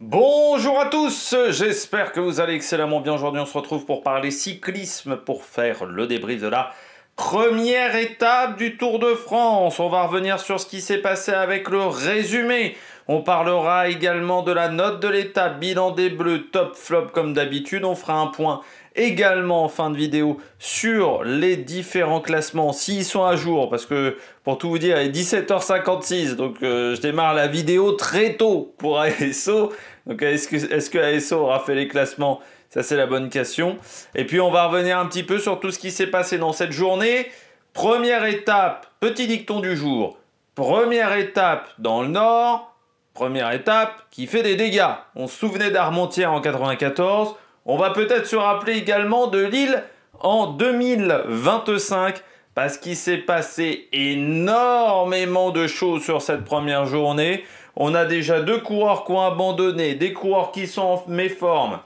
Bonjour à tous, j'espère que vous allez excellemment bien. Aujourd'hui on se retrouve pour parler cyclisme, pour faire le débrief de la première étape du Tour de France. On va revenir sur ce qui s'est passé avec le résumé. On parlera également de la note de l'étape, bilan des Bleus, top flop comme d'habitude. On fera un point également en fin de vidéo sur les différents classements, s'ils sont à jour, parce que pour tout vous dire, il est 17h56, donc je démarre la vidéo très tôt pour ASO. Donc est-ce que ASO aura fait les classements? Ça c'est la bonne question. Et puis on va revenir un petit peu sur tout ce qui s'est passé dans cette journée. Première étape, petit dicton du jour. Première étape dans le nord, première étape qui fait des dégâts. On se souvenait d'Armentières en 94. On va peut-être se rappeler également de Lille en 2025 parce qu'il s'est passé énormément de choses sur cette première journée. On a déjà deux coureurs qui ont abandonné, des coureurs qui sont en méforme,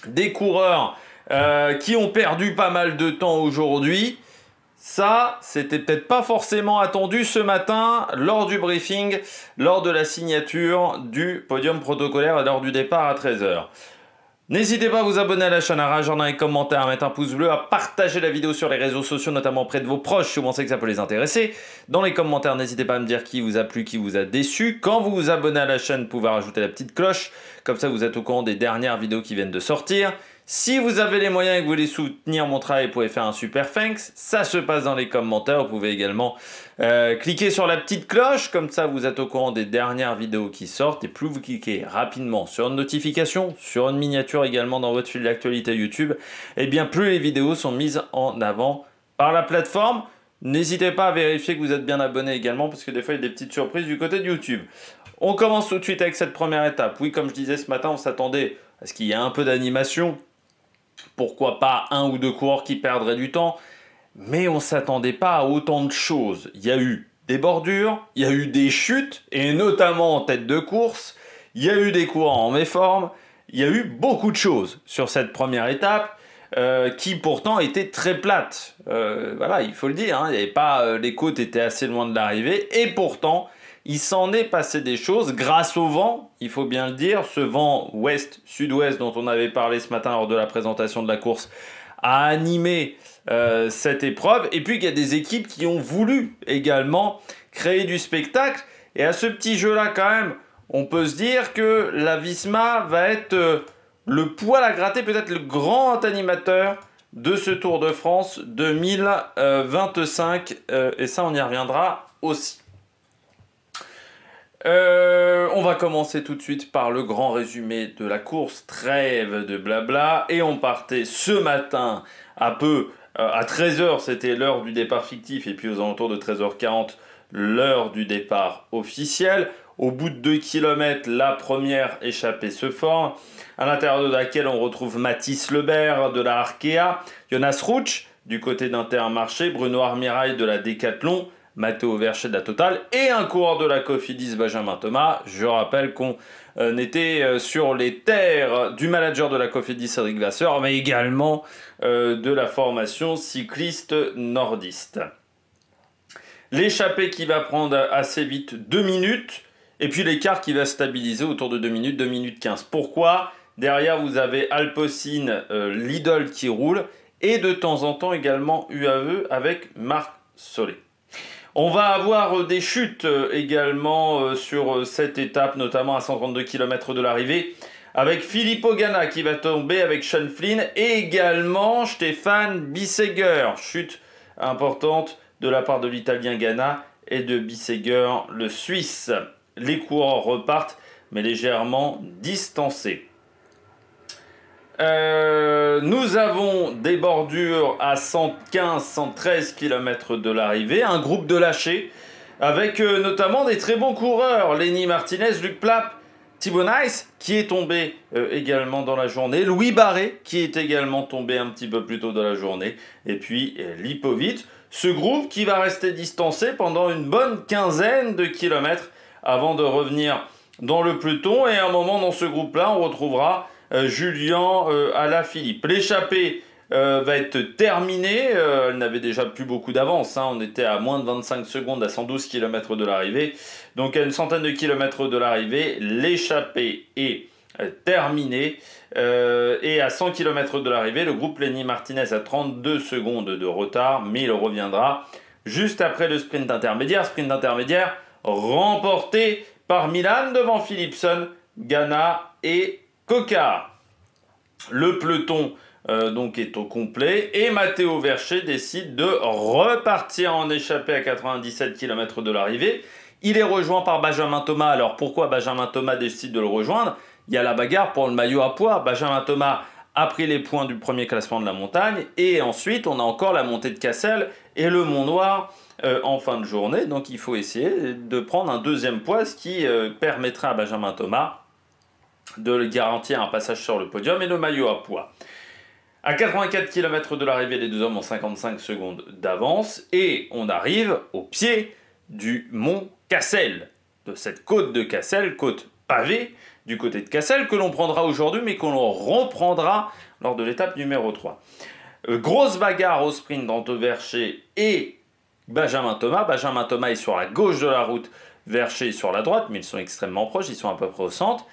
des coureurs qui ont perdu pas mal de temps aujourd'hui. Ça, c'était peut-être pas forcément attendu ce matin lors du briefing, lors de la signature du podium protocolaire et lors du départ à 13h. N'hésitez pas à vous abonner à la chaîne, à réagir dans les commentaires, à mettre un pouce bleu, à partager la vidéo sur les réseaux sociaux, notamment auprès de vos proches si vous pensez que ça peut les intéresser. Dans les commentaires, n'hésitez pas à me dire qui vous a plu, qui vous a déçu. Quand vous vous abonnez à la chaîne, vous pouvez rajouter la petite cloche. Comme ça, vous êtes au courant des dernières vidéos qui viennent de sortir. Si vous avez les moyens et que vous voulez soutenir mon travail, vous pouvez faire un super thanks. Ça se passe dans les commentaires. Vous pouvez également cliquer sur la petite cloche. Comme ça, vous êtes au courant des dernières vidéos qui sortent. Et plus vous cliquez rapidement sur une notification, sur une miniature également dans votre fil d'actualité YouTube, et bien plus les vidéos sont mises en avant par la plateforme. N'hésitez pas à vérifier que vous êtes bien abonné également, parce que des fois, il y a des petites surprises du côté de YouTube. On commence tout de suite avec cette première étape. Oui, comme je disais ce matin, on s'attendait à ce qu'il y ait un peu d'animation. Pourquoi pas un ou deux coureurs qui perdraient du temps, mais on ne s'attendait pas à autant de choses. Il y a eu des bordures, il y a eu des chutes, et notamment en tête de course, il y a eu des coureurs en méforme, il y a eu beaucoup de choses sur cette première étape, qui pourtant était très plate. Voilà, il faut le dire, hein, il y avait pas, les côtes étaient assez loin de l'arrivée, et pourtant, il s'en est passé des choses grâce au vent, il faut bien le dire, ce vent ouest-sud-ouest dont on avait parlé ce matin lors de la présentation de la course a animé cette épreuve. Et puis il y a des équipes qui ont voulu également créer du spectacle. Et à ce petit jeu-là quand même, on peut se dire que la Visma va être le poil à gratter, peut-être le grand animateur de ce Tour de France 2025. Et ça, on y reviendra aussi. On va commencer tout de suite par le grand résumé de la course, trêve de blabla, et on partait ce matin à 13h, c'était l'heure du départ fictif, et puis aux alentours de 13h40, l'heure du départ officiel. Au bout de 2 km, la première échappée se forme, à l'intérieur de laquelle on retrouve Mathis Lebert de la Arkea, Jonas Ruch du côté d'Intermarché, Bruno Armirail de la Decathlon, Matteo Verchet de la Total et un coureur de la Cofidis, Benjamin Thomas. Je rappelle qu'on était sur les terres du manager de la Cofidis, Cédric Vasseur, mais également de la formation cycliste nordiste. L'échappée qui va prendre assez vite 2 minutes, et puis l'écart qui va stabiliser autour de 2 minutes, 2 minutes 15. Pourquoi? Derrière, vous avez Alpecin, Lidl qui roule, et de temps en temps également UAE avec Marc Solé. On va avoir des chutes également sur cette étape, notamment à 132 km de l'arrivée, avec Filippo Ganna qui va tomber avec Sean Flynn et également Stefan Bissegger. Chute importante de la part de l'Italien Ganna et de Bissegger, le Suisse. Les coureurs repartent, mais légèrement distancés. Nous avons des bordures à 115-113 km de l'arrivée, un groupe de lâchés avec notamment des très bons coureurs, Lenny Martinez, Luc Plapp, Thibaut Nice qui est tombé également dans la journée, Louis Barré qui est également tombé un petit peu plus tôt dans la journée, et puis Lipovic, ce groupe qui va rester distancé pendant une bonne quinzaine de kilomètres avant de revenir dans le peloton, et à un moment dans ce groupe-là on retrouvera Julien Alaphilippe. L'échappée va être terminée, elle n'avait déjà plus beaucoup d'avance, hein. On était à moins de 25 secondes à 112 km de l'arrivée, donc à une centaine de kilomètres de l'arrivée, l'échappée est terminé. Et à 100 km de l'arrivée, le groupe Lenny Martinez a 32 secondes de retard, mais il reviendra juste après le sprint intermédiaire. Sprint intermédiaire remporté par Milan devant Philipsen, Ganna et Coca. Le peloton donc est au complet et Matteo Vercher décide de repartir en échappée à 97 km de l'arrivée. Il est rejoint par Benjamin Thomas. Alors pourquoi Benjamin Thomas décide de le rejoindre? Il y a la bagarre pour le maillot à pois. Benjamin Thomas a pris les points du premier classement de la montagne et ensuite on a encore la montée de Cassel et le Mont Noir en fin de journée. Donc il faut essayer de prendre un deuxième poids, ce qui permettra à Benjamin Thomas de garantir un passage sur le podium et le maillot à pois. À 84 km de l'arrivée, les deux hommes ont 55 secondes d'avance et on arrive au pied du mont Cassel, de cette côte de Cassel, côte pavée du côté de Cassel, que l'on prendra aujourd'hui mais que l'on reprendra lors de l'étape numéro 3. Grosse bagarre au sprint entre Vercher et Benjamin Thomas. Benjamin Thomas est sur la gauche de la route, Vercher est sur la droite, mais ils sont extrêmement proches, ils sont à peu près au centre.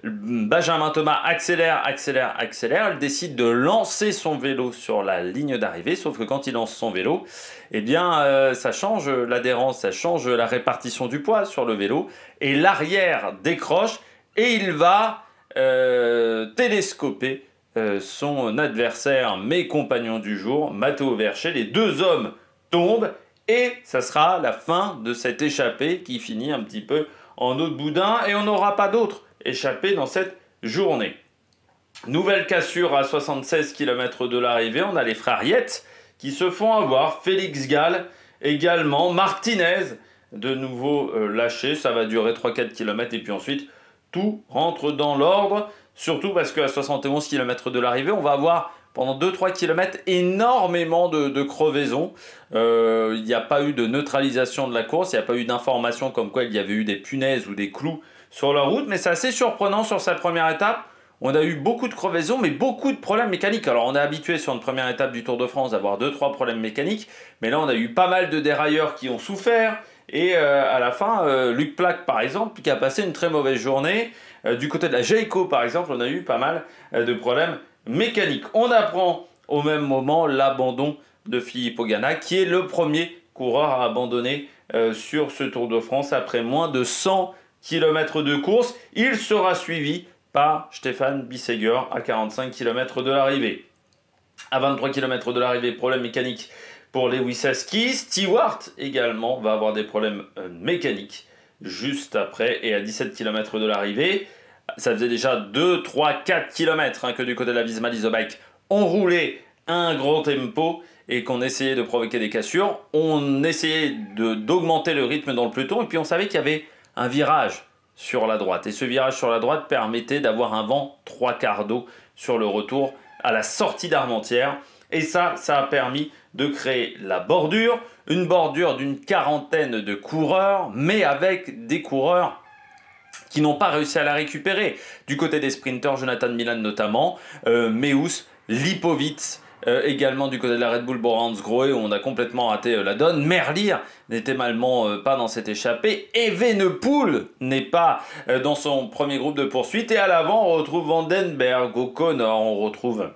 Benjamin Thomas accélère, il décide de lancer son vélo sur la ligne d'arrivée, sauf que quand il lance son vélo, eh bien, ça change l'adhérence, ça change la répartition du poids sur le vélo, et l'arrière décroche, et il va télescoper son adversaire, mes compagnons du jour, Matteo Vercher. Les deux hommes tombent, et ça sera la fin de cette échappée qui finit un petit peu en eau de boudin, et on n'aura pas d'autre échappé dans cette journée. Nouvelle cassure à 76 km de l'arrivée, on a les frères Yates qui se font avoir, Félix Gall également, Martinez de nouveau lâché, ça va durer 3-4 km et puis ensuite tout rentre dans l'ordre, surtout parce qu'à 71 km de l'arrivée, on va avoir pendant 2-3 km énormément de crevaisons. Il n'y a pas eu de neutralisation de la course, il n'y a pas eu d'information comme quoi il y avait eu des punaises ou des clous sur la route, mais c'est assez surprenant sur cette première étape. On a eu beaucoup de crevaisons, mais beaucoup de problèmes mécaniques. Alors on est habitué sur une première étape du Tour de France d'avoir 2-3 problèmes mécaniques, mais là on a eu pas mal de dérailleurs qui ont souffert, et à la fin, Luc Plaque par exemple, qui a passé une très mauvaise journée. Du côté de la Jayco par exemple, on a eu pas mal de problèmes mécaniques. On apprend au même moment l'abandon de Filippo Ganna, qui est le premier coureur à abandonner sur ce Tour de France après moins de 100 km de course. Il sera suivi par Stefan Bissegger à 45 km de l'arrivée. À 23 km de l'arrivée, problème mécanique pour Lewis Heskey. Stewart également va avoir des problèmes mécaniques juste après. Et à 17 km de l'arrivée, ça faisait déjà 2, 3, 4 km que du côté de la Visma Leasebike on roulait un gros tempo et qu'on essayait de provoquer des cassures. On essayait d'augmenter le rythme dans le peloton et puis on savait qu'il y avait un virage sur la droite. Et ce virage sur la droite permettait d'avoir un vent 3/4 d'eau sur le retour à la sortie d'Armentières. Et ça a permis de créer la bordure, une bordure d'une quarantaine de coureurs, mais avec des coureurs qui n'ont pas réussi à la récupérer. Du côté des sprinteurs, Jonathan Milan notamment, Meus, Lipovitz, également du côté de la Red Bull Borans-Grohe, où on a complètement raté la donne. Merlier n'était malheureusement pas dans cette échappée. Evenepoel n'est pas dans son premier groupe de poursuite. Et à l'avant, on retrouve Vandenberg, O'Connor, on retrouve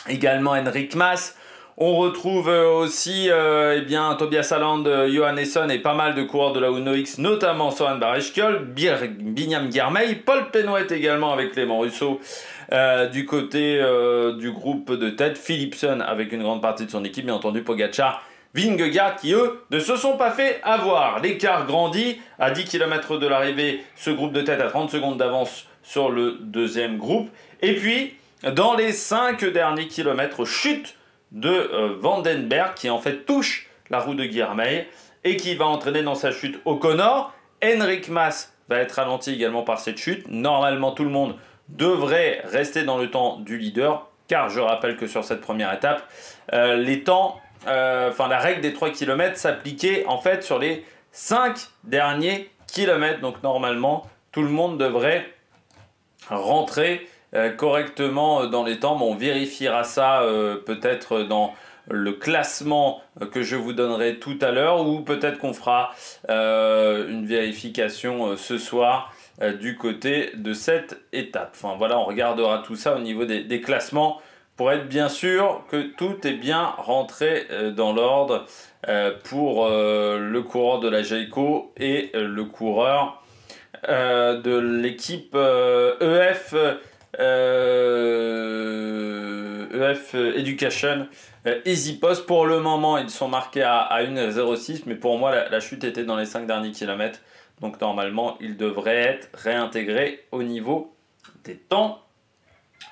également Henrik Mas. On retrouve aussi Tobias Haaland, Johannesson et pas mal de coureurs de la Uno X, notamment Soren Barrechkjol, Binyam Girmay, Paul Penouet également avec Clément Russo. Du côté du groupe de tête, Philipsen avec une grande partie de son équipe, bien entendu Pogacar, Vingegaard qui eux ne se sont pas fait avoir. L'écart grandit à 10 km de l'arrivée, ce groupe de tête a 30 secondes d'avance sur le deuxième groupe. Et puis dans les 5 derniers kilomètres, chute de Vandenberg qui en fait touche la roue de Girmay et qui va entraîner dans sa chute O'Connor. Henrik Mas va être ralenti également par cette chute. Normalement tout le monde devrait rester dans le temps du leader, car je rappelle que sur cette première étape, les temps, la règle des 3 km s'appliquait en fait sur les 5 derniers kilomètres. Donc normalement, tout le monde devrait rentrer correctement dans les temps. Bon, on vérifiera ça peut-être dans le classement que je vous donnerai tout à l'heure, ou peut-être qu'on fera une vérification ce soir du côté de cette étape. Enfin voilà, on regardera tout ça au niveau des classements pour être bien sûr que tout est bien rentré dans l'ordre pour le coureur de la Jayco et le coureur de l'équipe EF Education EasyPost. Pour le moment, ils sont marqués à 1,06, mais pour moi, la chute était dans les 5 derniers kilomètres. Donc normalement, ils devraient être réintégrés au niveau des temps.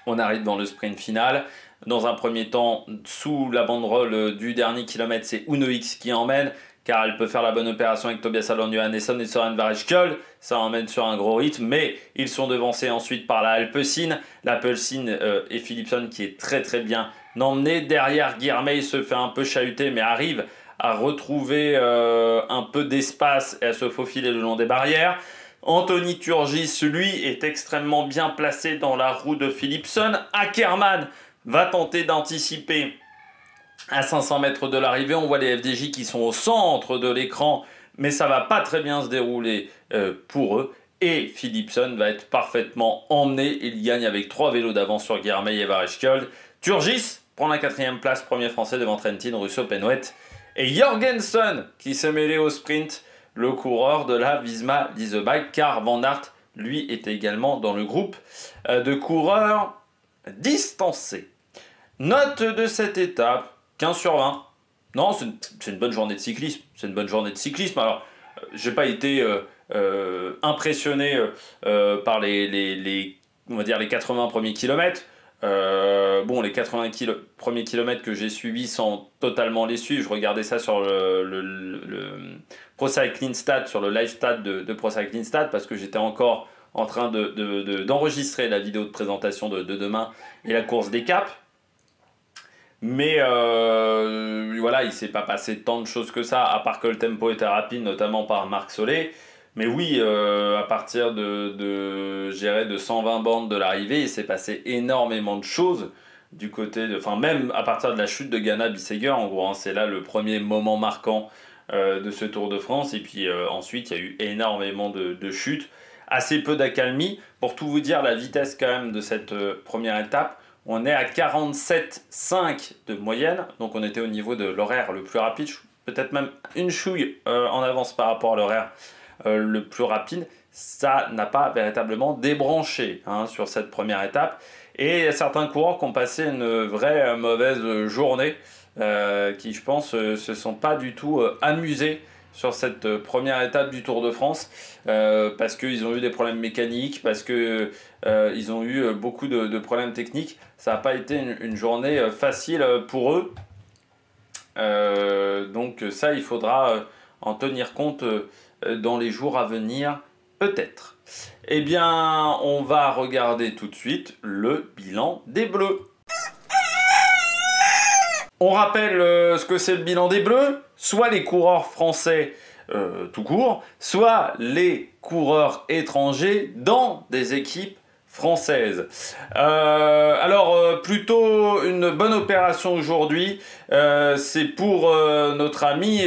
On arrive dans le sprint final. Dans un premier temps, sous la banderole du dernier kilomètre, c'est Uno X qui emmène, car elle peut faire la bonne opération avec Tobias Alon Johannesson et Søren Varejkjold. Ça emmène sur un gros rythme, mais ils sont devancés ensuite par la Alpecin. L'Alpecin et Philipson qui est très très bien emmené. Derrière, Girmay se fait un peu chahuter, mais arrive à retrouver un peu d'espace et à se faufiler le long des barrières. Anthony Turgis, lui, est extrêmement bien placé dans la roue de Philipson. Ackermann va tenter d'anticiper à 500 mètres de l'arrivée. On voit les FDJ qui sont au centre de l'écran, mais ça va pas très bien se dérouler pour eux. Et Philipson va être parfaitement emmené. Il gagne avec 3 vélos d'avance sur Girmay et Varejkjold. Turgis prend la 4e place, premier français devant Trentin, Russo, Penwet et Jorgensen qui s'est mêlé au sprint, le coureur de la Visma Leasebike, car Van Aert, lui, était également dans le groupe de coureurs distancés. Note de cette étape, 15 sur 20. Non, c'est une bonne journée de cyclisme. C'est une bonne journée de cyclisme. Alors, j'ai pas été impressionné par on va dire les 80 premiers kilomètres. Bon, les 80 premiers kilomètres que j'ai suivis sans totalement les suivre, je regardais ça sur le Pro Cycling Stat, sur le live stat de Pro Cycling Stat, parce que j'étais encore en train d'enregistrer la vidéo de présentation de demain et la course des caps. Mais voilà, il ne s'est pas passé tant de choses que ça, à part que le tempo était rapide, notamment par Marc Solé. Mais oui, à partir de 120 bornes de l'arrivée, il s'est passé énormément de choses du côté de... Enfin, même à partir de la chute de Ghana Bissegger, en gros, hein, c'est là le premier moment marquant de ce Tour de France. Et puis ensuite, il y a eu énormément de chutes, assez peu d'accalmie. Pour tout vous dire, la vitesse quand même de cette première étape, on est à 47,5 de moyenne. Donc on était au niveau de l'horaire le plus rapide, peut-être même une chouille en avance par rapport à l'horaire le plus rapide. Ça n'a pas véritablement débranché sur cette première étape. Et il y a certains coureurs qui ont passé une vraie mauvaise journée, qui je pense se sont pas du tout amusés sur cette première étape du Tour de France, parce qu'ils ont eu des problèmes mécaniques, parce qu'ils ont eu beaucoup de problèmes techniques. Ça n'a pas été une journée facile pour eux. Donc ça, il faudra en tenir compte dans les jours à venir, peut-être. Eh bien, on va regarder tout de suite le bilan des Bleus. On rappelle ce que c'est le bilan des Bleus, soit les coureurs français tout court, soit les coureurs étrangers dans des équipes françaises. Alors, plutôt une bonne opération aujourd'hui, c'est pour notre ami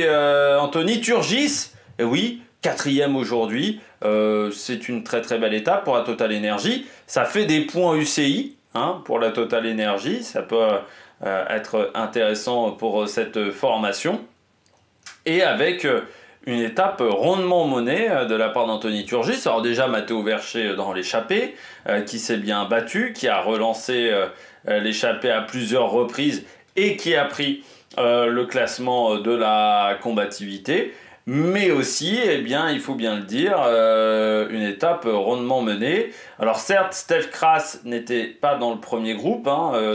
Anthony Turgis. Et oui, 4e aujourd'hui, c'est une très très belle étape pour la Total Energy. Ça fait des points UCI pour la Total Energy, ça peut être intéressant pour cette formation. Et avec une étape rondement menée de la part d'Anthony Turgis. Alors déjà Matteo Verché dans l'échappée, qui s'est bien battu, qui a relancé l'échappée à plusieurs reprises et qui a pris le classement de la combativité. Mais aussi, eh bien, il faut bien le dire, une étape rondement menée. Alors certes, Stef Kras n'était pas dans le premier groupe,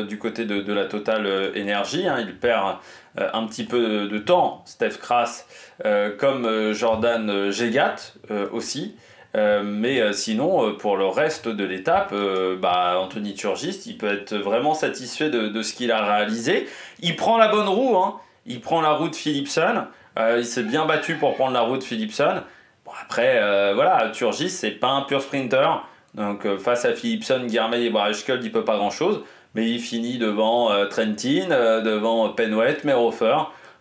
du côté de la Total Energy. Il perd un petit peu de temps, Stef Kras, comme Jordan Gégat aussi. Mais sinon, pour le reste de l'étape, Anthony Turgis, il peut être vraiment satisfait de ce qu'il a réalisé. Il prend la bonne roue, il prend la roue de Philipson. Il s'est bien battu pour prendre la route Philipson. Bon, après, voilà, Turgis, c'est pas un pur sprinter. Donc, face à Philipson, Girmay et Varejkjold, il peut pas grand-chose. Mais il finit devant Trentin, devant Penwet, Merhofer.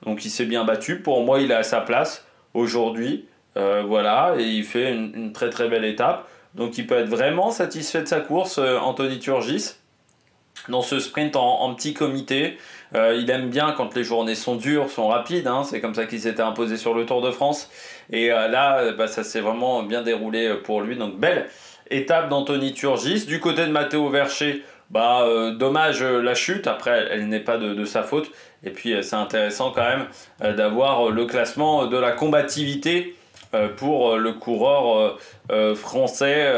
Donc, il s'est bien battu. Pour moi, il est à sa place aujourd'hui. Voilà, et il fait une très très belle étape. Donc il peut être vraiment satisfait de sa course, Anthony Turgis, dans ce sprint en petit comité. Il aime bien quand les journées sont dures, sont rapides, hein, c'est comme ça qu'il s'était imposé sur le Tour de France. Et là, ça s'est vraiment bien déroulé pour lui. Donc belle étape d'Anthony Turgis. Du côté de Matteo Vercher, dommage la chute, après elle n'est pas de sa faute. Et puis c'est intéressant quand même d'avoir le classement de la combativité pour le coureur français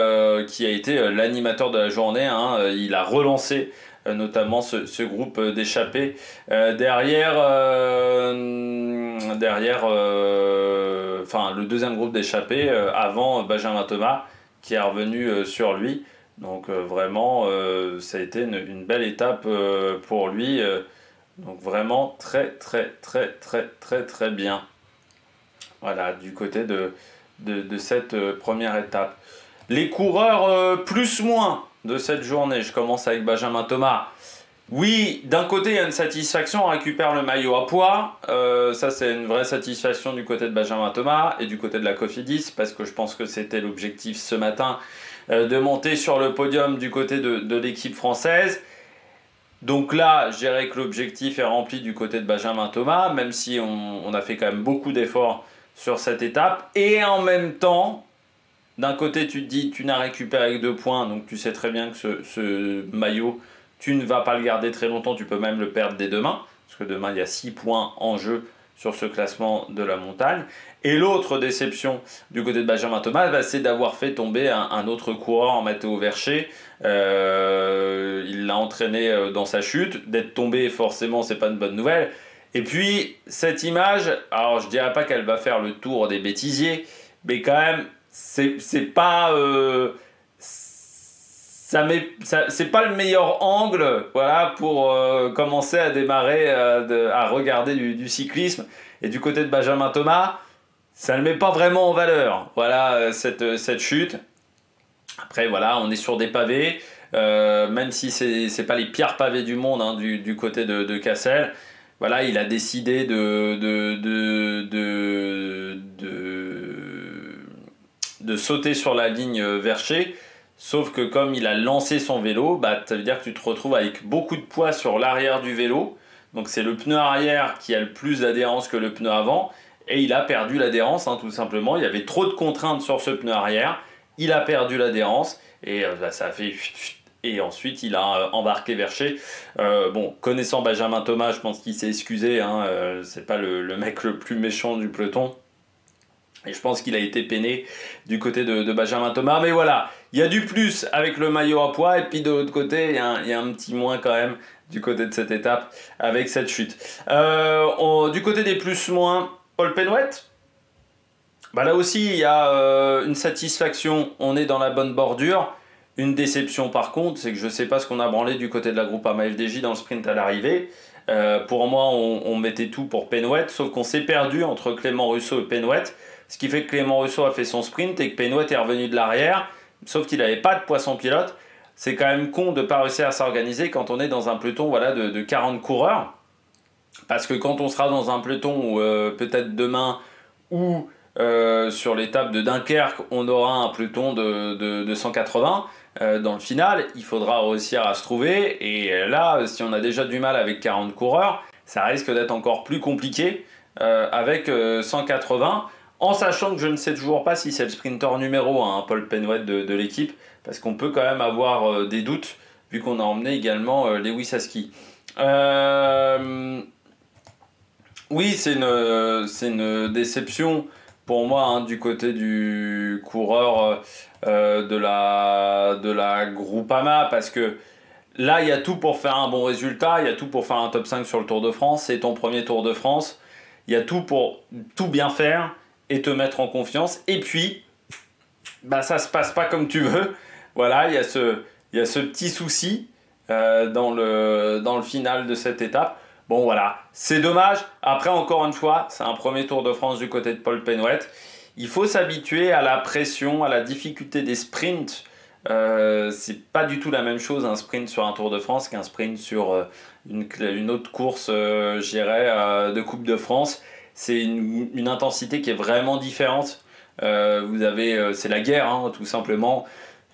qui a été l'animateur de la journée, hein. Il a relancé notamment ce groupe d'échappés derrière le deuxième groupe d'échappés avant Benjamin Thomas qui est revenu sur lui. Donc vraiment ça a été une belle étape pour lui, donc vraiment très bien. Voilà, du côté de cette première étape. Les coureurs plus-moins de cette journée. Je commence avec Benjamin Thomas. Oui, d'un côté, il y a une satisfaction, on récupère le maillot à poids. Ça, c'est une vraie satisfaction du côté de Benjamin Thomas et du côté de la Cofidis, parce que je pense que c'était l'objectif ce matin, de monter sur le podium du côté de l'équipe française. Donc là, je dirais que l'objectif est rempli du côté de Benjamin Thomas, même si on a fait quand même beaucoup d'efforts sur cette étape. Et en même temps, d'un côté, tu te dis, tu n'as récupéré que 2 points, donc tu sais très bien que ce maillot, tu ne vas pas le garder très longtemps, tu peux même le perdre dès demain, parce que demain, il y a 6 points en jeu sur ce classement de la montagne. Et l'autre déception du côté de Benjamin Thomas, c'est d'avoir fait tomber un autre coureur en Matteo Vercher. Il l'a entraîné dans sa chute. D'être tombé, forcément, c'est pas une bonne nouvelle. Et puis, cette image, alors je dirais pas qu'elle va faire le tour des bêtisiers, mais quand même, c'est pas... c'est pas le meilleur angle, voilà, pour commencer à démarrer, à regarder du cyclisme. Et du côté de Benjamin Thomas, ça ne le met pas vraiment en valeur, voilà, cette chute. Après, voilà, on est sur des pavés, même si c'est pas les pires pavés du monde, hein, du côté de Cassel. Voilà, il a décidé de sauter sur la ligne Vercher. Sauf que comme il a lancé son vélo, ça veut dire que tu te retrouves avec beaucoup de poids sur l'arrière du vélo. Donc c'est le pneu arrière qui a le plus d'adhérence que le pneu avant. Et il a perdu l'adhérence, hein, tout simplement. Il y avait trop de contraintes sur ce pneu arrière. Il a perdu l'adhérence. Et ça a fait... Et ensuite, il a embarqué Vercher. Connaissant Benjamin Thomas, je pense qu'il s'est excusé. Hein, c'est pas le mec le plus méchant du peloton. Et je pense qu'il a été peiné du côté de Benjamin Thomas. Mais voilà, il y a du plus avec le maillot à poids. Et puis de l'autre côté, il y a un petit moins quand même du côté de cette étape avec cette chute. Du côté des plus-moins, Paul Penouet. Là aussi, il y a une satisfaction. On est dans la bonne bordure. Une déception par contre, c'est que je ne sais pas ce qu'on a branlé du côté de la Groupama FDJ dans le sprint à l'arrivée. Pour moi, on mettait tout pour Penouet, sauf qu'on s'est perdu entre Clément Russo et Penouet. Ce qui fait que Clément Russo a fait son sprint et que Penouet est revenu de l'arrière, sauf qu'il n'avait pas de poisson pilote. C'est quand même con de ne pas réussir à s'organiser quand on est dans un peloton, voilà, de 40 coureurs. Parce que quand on sera dans un peloton, peut-être demain, ou sur l'étape de Dunkerque, on aura un peloton de 180. Dans le final, il faudra réussir à se trouver. Et là, si on a déjà du mal avec 40 coureurs, ça risque d'être encore plus compliqué avec 180. En sachant que je ne sais toujours pas si c'est le sprinter numéro 1, hein, Paul Penouet de l'équipe, parce qu'on peut quand même avoir des doutes, vu qu'on a emmené également Lewis Husky. Oui, c'est une déception pour moi, hein, du côté du coureur de la Groupama, parce que là, il y a tout pour faire un bon résultat, il y a tout pour faire un top 5 sur le Tour de France, c'est ton premier Tour de France, il y a tout pour tout bien faire et te mettre en confiance. Et puis, ça se passe pas comme tu veux. Voilà, il y a ce petit souci dans le final de cette étape. Bon, voilà, c'est dommage. Après, encore une fois, c'est un premier Tour de France du côté de Paul Penouet. Il faut s'habituer à la pression, à la difficulté des sprints. C'est pas du tout la même chose un sprint sur un Tour de France qu'un sprint sur une autre course, je dirais, de Coupe de France. C'est une intensité qui est vraiment différente Vous avez, c'est la guerre, hein, tout simplement,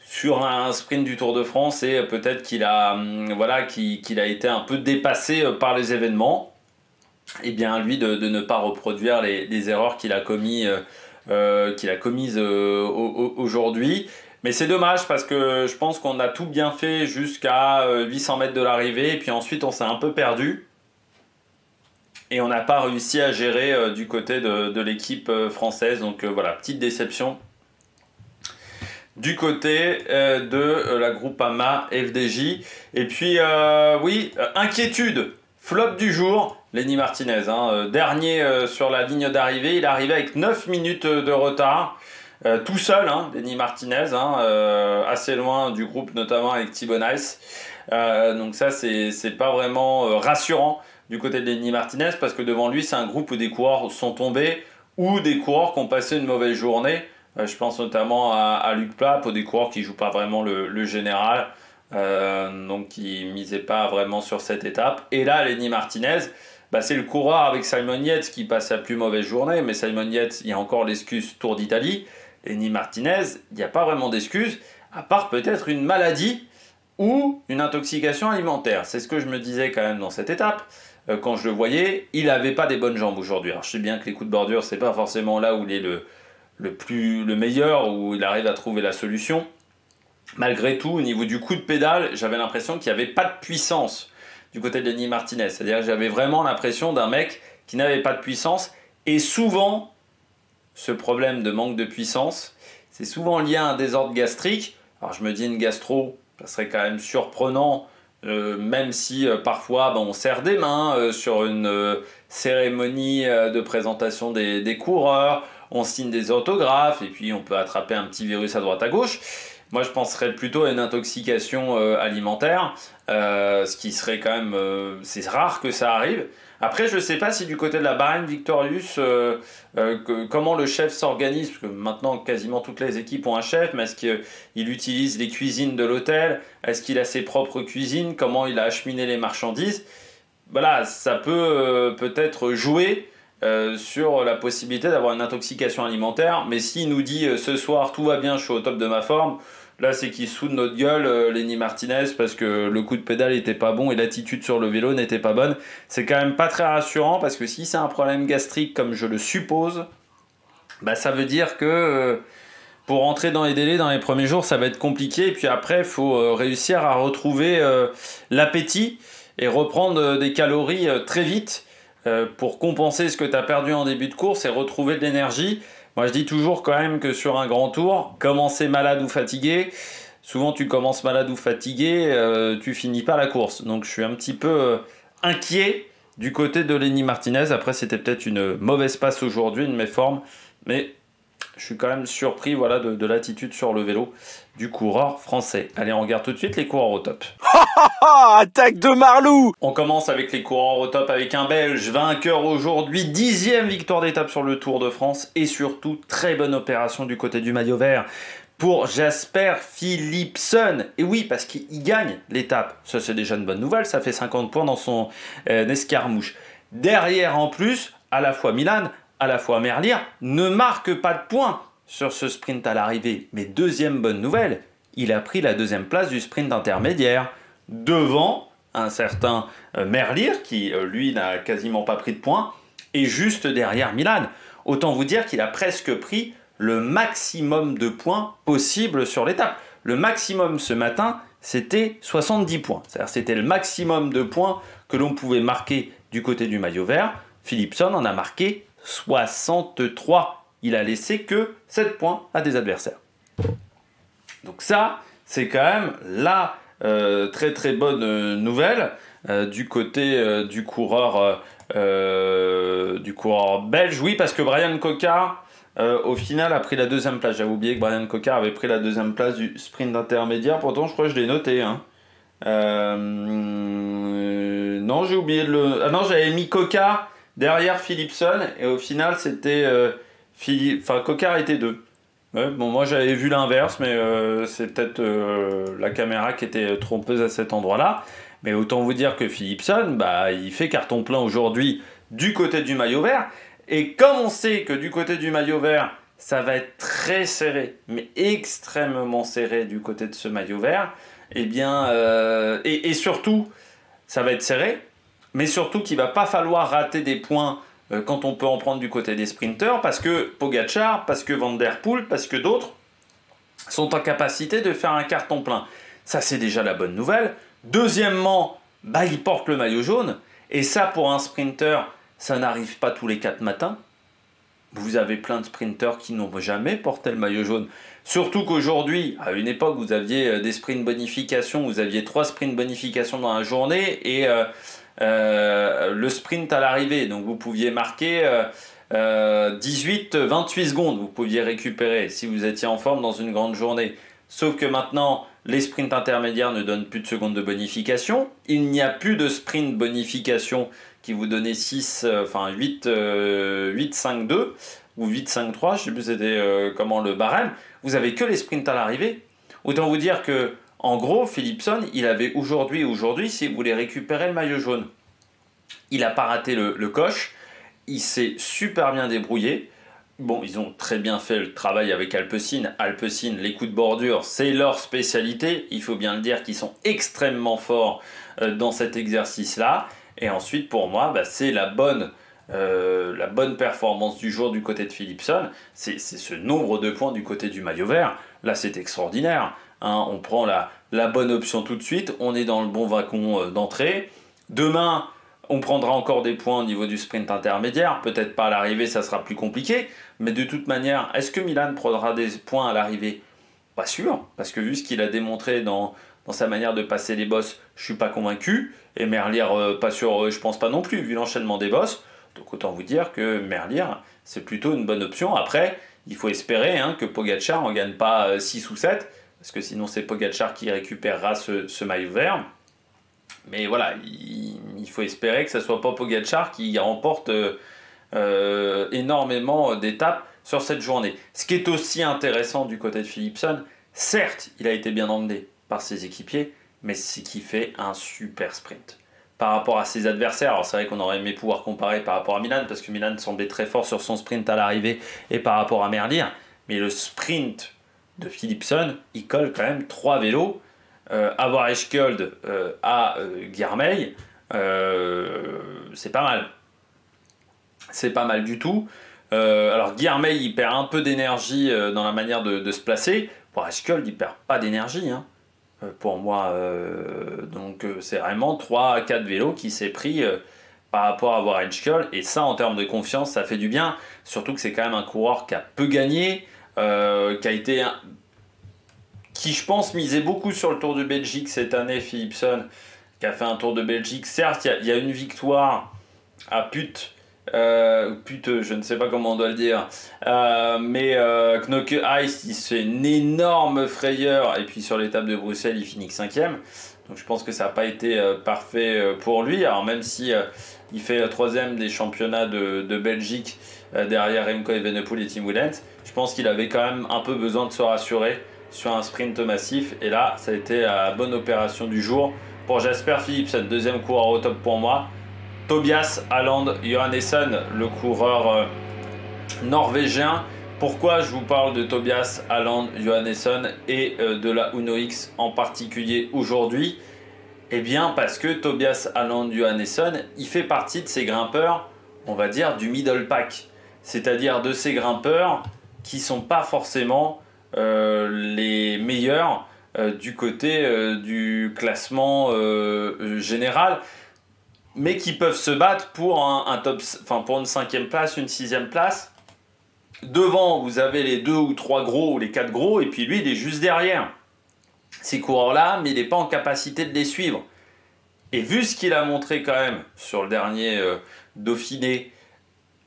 sur un sprint du Tour de France, et peut-être qu'il a, voilà, qu'il a été un peu dépassé par les événements. Et bien lui de ne pas reproduire les erreurs qu'il a commises aujourd'hui. Mais c'est dommage parce que je pense qu'on a tout bien fait jusqu'à 800 mètres de l'arrivée, et puis ensuite on s'est un peu perdu. Et on n'a pas réussi à gérer du côté de l'équipe française. Donc voilà, petite déception du côté de la Groupama FDJ. Et puis oui, inquiétude, flop du jour, Lenny Martinez. Hein, dernier sur la ligne d'arrivée, il est arrivé avec 9 minutes de retard. Tout seul, hein, Lenny Martinez, hein, assez loin du groupe, notamment avec Thibaut Nice. Donc ça, c'est pas vraiment rassurant du côté de Lenny Martinez, parce que devant lui, c'est un groupe où des coureurs sont tombés ou des coureurs qui ont passé une mauvaise journée. Je pense notamment à Luc Plapp, ou des coureurs qui ne jouent pas vraiment le général, donc qui ne misaient pas vraiment sur cette étape. Et là, Lenny Martinez, bah, c'est le coureur avec Simon Yates qui passe sa plus mauvaise journée, mais Simon Yates, il y a encore l'excuse Tour d'Italie. Lenny Martinez, il n'y a pas vraiment d'excuse, à part peut-être une maladie ou une intoxication alimentaire. C'est ce que je me disais quand même dans cette étape. Quand je le voyais, il n'avait pas des bonnes jambes aujourd'hui. Alors je sais bien que les coups de bordure, c'est pas forcément là où il est le meilleur, où il arrive à trouver la solution. Malgré tout, au niveau du coup de pédale, j'avais l'impression qu'il n'y avait pas de puissance du côté de Lenny Martinez. C'est-à-dire que j'avais vraiment l'impression d'un mec qui n'avait pas de puissance. Et souvent, ce problème de manque de puissance, c'est souvent lié à un désordre gastrique. Alors je me dis une gastro, ça serait quand même surprenant, même si parfois on serre des mains sur une cérémonie de présentation des coureurs, on signe des autographes et puis on peut attraper un petit virus à droite à gauche. Moi je penserais plutôt à une intoxication alimentaire, ce qui serait quand même, c'est rare que ça arrive. Après, je ne sais pas si du côté de la Bahrain Victorious, comment le chef s'organise, parce que maintenant quasiment toutes les équipes ont un chef, mais est-ce qu'il utilise les cuisines de l'hôtel? Est-ce qu'il a ses propres cuisines? Comment il a acheminé les marchandises? Voilà, ça peut peut-être jouer sur la possibilité d'avoir une intoxication alimentaire, mais s'il nous dit ce soir tout va bien, je suis au top de ma forme, là c'est qu'il se fout de notre gueule, Lenny Martinez, parce que le coup de pédale n'était pas bon et l'attitude sur le vélo n'était pas bonne. C'est quand même pas très rassurant, parce que si c'est un problème gastrique comme je le suppose, bah ça veut dire que pour rentrer dans les délais dans les premiers jours ça va être compliqué, et puis après il faut réussir à retrouver l'appétit et reprendre des calories très vite pour compenser ce que tu as perdu en début de course et retrouver de l'énergie. Moi je dis toujours quand même que sur un grand tour, commencer malade ou fatigué, souvent tu commences malade ou fatigué, tu finis pas la course. Donc je suis un petit peu inquiet du côté de Lenny Martinez. Après c'était peut-être une mauvaise passe aujourd'hui, une méforme, mais je suis quand même surpris, voilà, de l'attitude sur le vélo du coureur français. Allez, on regarde tout de suite les coureurs au top. Attaque de Marlou! On commence avec les coureurs au top, avec un Belge vainqueur aujourd'hui, 10e victoire d'étape sur le Tour de France, et surtout très bonne opération du côté du maillot vert pour Jasper Philipsen. Et oui, parce qu'il gagne l'étape, ça c'est déjà une bonne nouvelle, ça fait 50 points dans son escarmouche. Derrière en plus, à la fois Milan, à la fois Merlier, ne marque pas de points sur ce sprint à l'arrivée. Mais deuxième bonne nouvelle, il a pris la deuxième place du sprint intermédiaire, devant un certain Merlier, qui lui n'a quasiment pas pris de points, et juste derrière Milan. Autant vous dire qu'il a presque pris le maximum de points possible sur l'étape. Le maximum ce matin, c'était 70 points. C'est-à-dire c'était le maximum de points que l'on pouvait marquer du côté du maillot vert. Philipsen en a marqué 63. Il a laissé que 7 points à des adversaires. Donc ça, c'est quand même la très très bonne nouvelle du côté du coureur belge. Oui, parce que Bryan Coquard, au final, a pris la deuxième place. J'avais oublié que Bryan Coquard avait pris la deuxième place du sprint intermédiaire. Pourtant, je crois que je l'ai noté. Hein. Non, j'ai oublié de le... Ah non, j'avais mis Coquard derrière Philipsen, et au final c'était Coquard était 2. Ouais, bon, moi j'avais vu l'inverse, mais c'est peut-être la caméra qui était trompeuse à cet endroit-là. Mais autant vous dire que Philipsen, bah, il fait carton plein aujourd'hui du côté du maillot vert. Et comme on sait que du côté du maillot vert, ça va être très serré, mais extrêmement serré du côté de ce maillot vert. Eh bien, et surtout, ça va être serré, mais surtout qu'il ne va pas falloir rater des points quand on peut en prendre du côté des sprinteurs, parce que Pogačar, parce que Van Der Poel, parce que d'autres sont en capacité de faire un carton plein. Ça, c'est déjà la bonne nouvelle. Deuxièmement, il porte le maillot jaune, et ça, pour un sprinter, ça n'arrive pas tous les 4 matins. Vous avez plein de sprinters qui n'ont jamais porté le maillot jaune. Surtout qu'aujourd'hui, à une époque, vous aviez des sprints bonification, vous aviez 3 sprints bonification dans la journée et le sprint à l'arrivée. Donc vous pouviez marquer 18-28 secondes, vous pouviez récupérer si vous étiez en forme dans une grande journée. Sauf que maintenant, les sprints intermédiaires ne donnent plus de secondes de bonification. Il n'y a plus de sprint bonification qui vous donnait 8-5-2 ou 8-5-3, je ne sais plus c'était comment le barème. Vous avez que les sprints à l'arrivée. Autant vous dire que, en gros, Philipsen, il avait aujourd'hui, si vous voulez récupérer le maillot jaune, il n'a pas raté le coche, il s'est super bien débrouillé. Bon, ils ont très bien fait le travail avec Alpecin. Alpecin, les coups de bordure, c'est leur spécialité. Il faut bien le dire qu'ils sont extrêmement forts dans cet exercice-là. Et ensuite, pour moi, c'est la bonne performance du jour du côté de Philipsen. C'est ce nombre de points du côté du maillot vert. Là, c'est extraordinaire. Hein, on prend la bonne option tout de suite. On est dans le bon wagon d'entrée. Demain, on prendra encore des points au niveau du sprint intermédiaire. Peut-être pas à l'arrivée, ça sera plus compliqué. Mais de toute manière, est-ce que Milan prendra des points à l'arrivée? Pas sûr, parce que vu ce qu'il a démontré dans sa manière de passer les bosses, je suis pas convaincu. Et Merlier, pas sûr, je pense pas non plus, vu l'enchaînement des bosses. Donc autant vous dire que Merlier, c'est plutôt une bonne option. Après, il faut espérer que Pogačar n'en gagne pas 6 ou 7, parce que sinon c'est Pogačar qui récupérera ce maillot vert. Mais voilà, il faut espérer que ce ne soit pas Pogačar qui remporte énormément d'étapes sur cette journée. Ce qui est aussi intéressant du côté de Philipsen, certes, il a été bien emmené par ses équipiers, mais c'est qu'il fait un super sprint. Par rapport à ses adversaires, alors c'est vrai qu'on aurait aimé pouvoir comparer par rapport à Milan, parce que Milan semblait très fort sur son sprint à l'arrivée et par rapport à Merlier, mais le sprint de Philipsen, il colle quand même 3 vélos. Avoir Eschkuld à Guermeil, c'est pas mal. C'est pas mal du tout. Alors Guermeil, il perd un peu d'énergie dans la manière de se placer. Pour Eschkuld, il perd pas d'énergie. Pour moi, donc c'est vraiment 3 à 4 vélos qui s'est pris par rapport à voir Eschkuld. Et ça, en termes de confiance, ça fait du bien. Surtout que c'est quand même un coureur qui a peu gagné, qui a été... qui je pense misait beaucoup sur le Tour de Belgique cette année, Philipsen, qui a fait un Tour de Belgique. Certes, il y a une victoire à Pute, je ne sais pas comment on doit le dire, mais Knocke Ice, il se fait une énorme frayeur, et puis sur l'étape de Bruxelles, il finit 5e. Donc je pense que ça n'a pas été parfait pour lui, alors même si il fait le 3e des championnats de Belgique derrière Remco Evenepoel et Tim Wellens, je pense qu'il avait quand même un peu besoin de se rassurer sur un sprint massif, et là ça a été la bonne opération du jour pour Jasper Philipsen, deuxième coureur au top pour moi. Tobias Haaland Johannesson, le coureur norvégien. Pourquoi je vous parle de Tobias Haaland Johannesson et de la Uno X en particulier aujourd'hui? Eh bien parce que Tobias Haaland Johannesson, il fait partie de ces grimpeurs, on va dire du middle pack, c'est-à-dire de ces grimpeurs qui sont pas forcément les meilleurs du côté du classement général, mais qui peuvent se battre pour pour une 5e place, une 6e place. Devant, vous avez les 2 ou 3 gros ou les 4 gros, et puis lui, il est juste derrière ces coureurs-là, mais il n'est pas en capacité de les suivre. Et vu ce qu'il a montré quand même sur le dernier Dauphiné,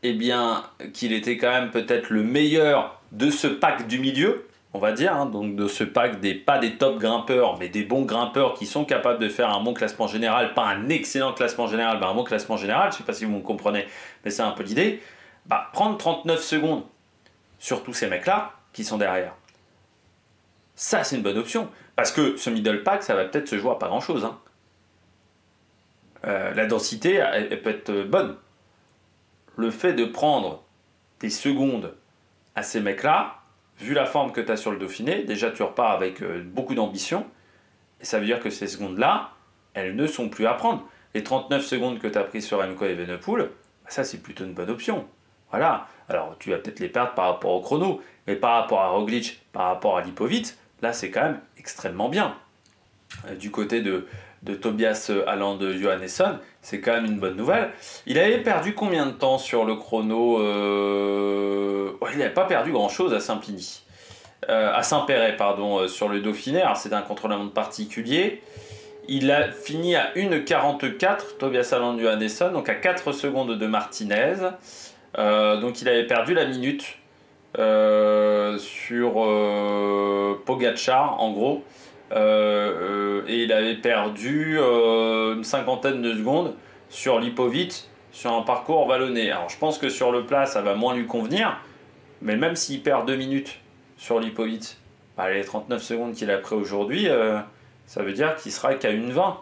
eh bien, qu'il était quand même peut-être le meilleur de ce pack du milieu, on va dire, donc de ce pack pas des top grimpeurs, mais des bons grimpeurs qui sont capables de faire un bon classement général, pas un excellent classement général, mais un bon classement général, je ne sais pas si vous me comprenez, mais c'est un peu l'idée. Prendre 39 secondes sur tous ces mecs-là qui sont derrière, ça c'est une bonne option, parce que ce middle pack, ça va peut-être se jouer à pas grand-chose. La densité, elle peut être bonne. Le fait de prendre des secondes à ces mecs-là, vu la forme que tu as sur le Dauphiné, déjà tu repars avec beaucoup d'ambition, et ça veut dire que ces secondes-là, elles ne sont plus à prendre. Les 39 secondes que tu as pris sur Remco Evenepoel, bah ça c'est plutôt une bonne option. Voilà, alors tu vas peut-être les perdre par rapport au chrono, mais par rapport à Roglic, par rapport à Lipovic, là c'est quand même extrêmement bien. Du côté de Tobias Haaland Johannesson, c'est quand même une bonne nouvelle. Il avait perdu combien de temps sur le chrono il n'avait pas perdu grand-chose à Saint-Piny. À Saint-Péret, pardon, sur le Dauphiné. Alors c'est un contre-la-montre particulier. Il a fini à 1,44, Tobias Haaland Johannesson, donc à 4 secondes de Martinez. Donc il avait perdu la minute sur Pogačar, en gros. Et il avait perdu une cinquantaine de secondes sur Lipovic, sur un parcours vallonné. Alors je pense que sur le plat, ça va moins lui convenir. Mais même s'il perd 2 minutes sur Lipovic, bah, les 39 secondes qu'il a pris aujourd'hui, ça veut dire qu'il sera qu'à 1,20. Donc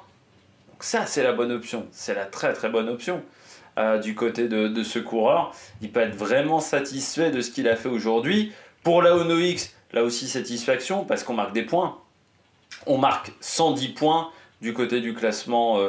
ça, c'est la bonne option. C'est la très très bonne option du côté de ce coureur. Il peut être vraiment satisfait de ce qu'il a fait aujourd'hui. Pour la Uno X, là aussi satisfaction parce qu'on marque des points. On marque 110 points du côté du classement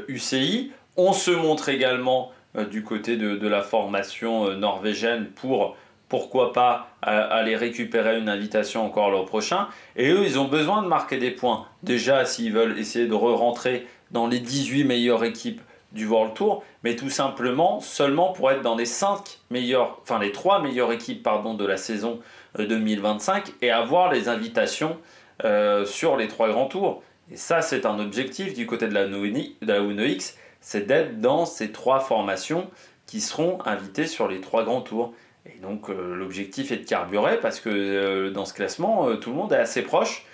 UCI. On se montre également du côté de la formation norvégienne pour... pourquoi pas aller récupérer une invitation encore l'an prochain. Et eux, ils ont besoin de marquer des points. Déjà, s'ils veulent essayer de rentrer dans les 18 meilleures équipes du World Tour, mais tout simplement, seulement pour être dans les 3 meilleures équipes de la saison 2025 et avoir les invitations sur les 3 grands tours. Et ça, c'est un objectif du côté de la Uno X, c'est d'être dans ces 3 formations qui seront invitées sur les 3 grands tours. Et donc l'objectif est de carburer parce que dans ce classement, tout le monde est assez proche.